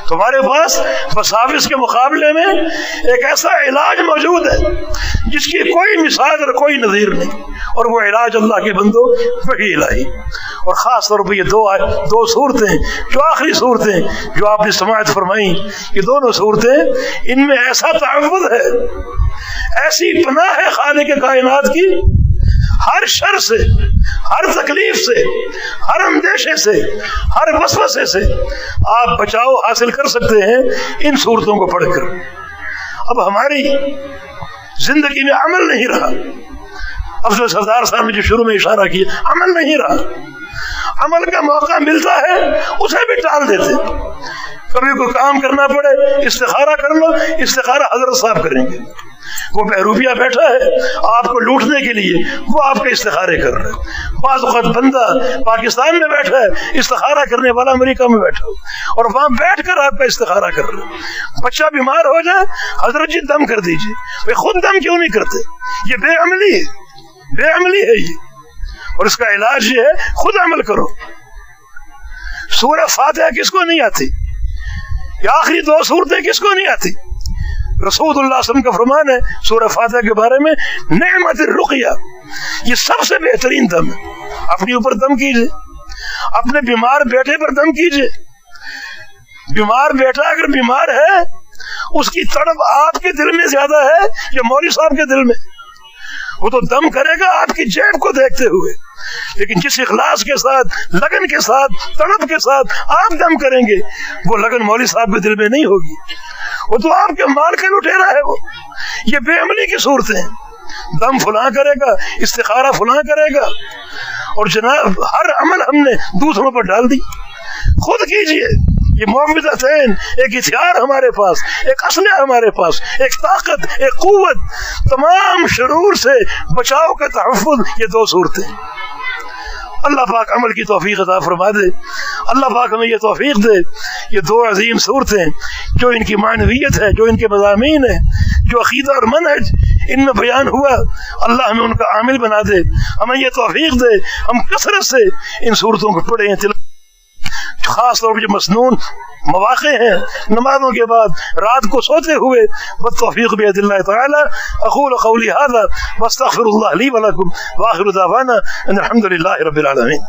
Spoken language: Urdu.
تمہارے پاس وساوس کے مقابلے میں ایک ایسا علاج موجود ہے جس کی کوئی مثال اور کوئی نظیر نہیں، اور وہ علاج اللہ کے بندو وحی الہی، اور خاص طور پہ یہ دو صورتیں جو آخری صورتیں جو آپ نے سماعت فرمائی، یہ دونوں صورتیں ان میں ایسا تعوذ ہے، ایسی پناہ ہے خالق کائنات کی، ہر شر سے، ہر تکلیف سے، ہر اندیشے سے، ہر وسوسے سے آپ بچاؤ حاصل کر سکتے ہیں ان صورتوں کو پڑھ کر۔ اب ہماری زندگی میں عمل نہیں رہا، افضل سردار صاحب نے جو شروع میں اشارہ کیا، عمل نہیں رہا، عمل کا موقع ملتا ہے اسے بھی ٹال دیتے، کبھی کوئی کام کرنا پڑے استخارہ کر لو، استخارہ حضرت صاحب کریں گے، وہ بہروپیہ بیٹھا ہے آپ کو لوٹنے کے لیے، وہ آپ کے استخارے کر رہے ہیں۔ بعض اوقات بندہ پاکستان میں بیٹھا ہے، استخارہ کرنے والا امریکہ میں بیٹھا ہو، اور وہاں بیٹھ کر آپ کا استخارہ کر رہے ہیں۔ بچہ بیمار ہو جائے، حضرت جی دم کر دیجیے، بھائی خود دم کیوں نہیں کرتے؟ یہ بے عملی ہے، بے عملی ہے یہ، اور اس کا علاج یہ ہے خود عمل کرو۔ سورہ فاتحہ کس کو نہیں آتی؟ یہ آخری دو صورتیں کس کو نہیں آتی؟ رسول اللہ صلی اللہ علیہ وسلم کا فرمان ہے سورہ فاتحہ کے بارے میں، نعمت الرقیہ، یہ سب سے بہترین دم ہے۔ اپنے اوپر دم کیجئے، اپنے بیمار بیٹے پر دم کیجئے۔ بیمار بیٹا اگر بیمار ہے، اس کی تڑپ آپ کے دل میں زیادہ ہے یا مولوی صاحب کے دل میں؟ وہ تو دم کرے گا آپ کی جیب کو دیکھتے ہوئے، لیکن جس اخلاص کے ساتھ، لگن کے ساتھ، تڑپ کے ساتھ آپ دم کریں گے، وہ لگن مولوی صاحب کے دل میں نہیں ہوگی، وہ تو آپ کے مال کا لٹیرا ہے۔ وہ یہ بے عملی کی صورتیں ہیں، دم فلاں کرے گا، استخارہ فلاں کرے گا، اور جناب ہر عمل ہم نے دوسروں پر ڈال دی۔ خود کیجئے، یہ معوذتین، ایک ہتھیار ہمارے پاس، ایک اسلحہ ہمارے پاس، ایک طاقت، ایک قوت، تمام شرور سے بچاؤ کا تحفظ، یہ دو صورتیں۔ اللہ پاک عمل کی توفیق عطا فرما دے، اللہ پاک ہمیں یہ توفیق دے۔ یہ دو عظیم صورتیں جو ان کی معنویت ہے، جو ان کے مضامین ہیں، جو عقیدہ اور منہج ان میں بیان ہوا، اللہ ہمیں ان کا عامل بنا دے، ہمیں یہ توفیق دے ہم کثرت سے ان صورتوں کو پڑھیں۔ خاص طور پر جو مسنون مواقع ہیں نمازوں کے بعد رات کو سوتے ہوئے، بالتوفیق بإذن اللہ تعالی۔ اقول قولی هذا واستغفر اللہ لی ولکم، وآخر دعوانا ان الحمد للہ رب العالمین۔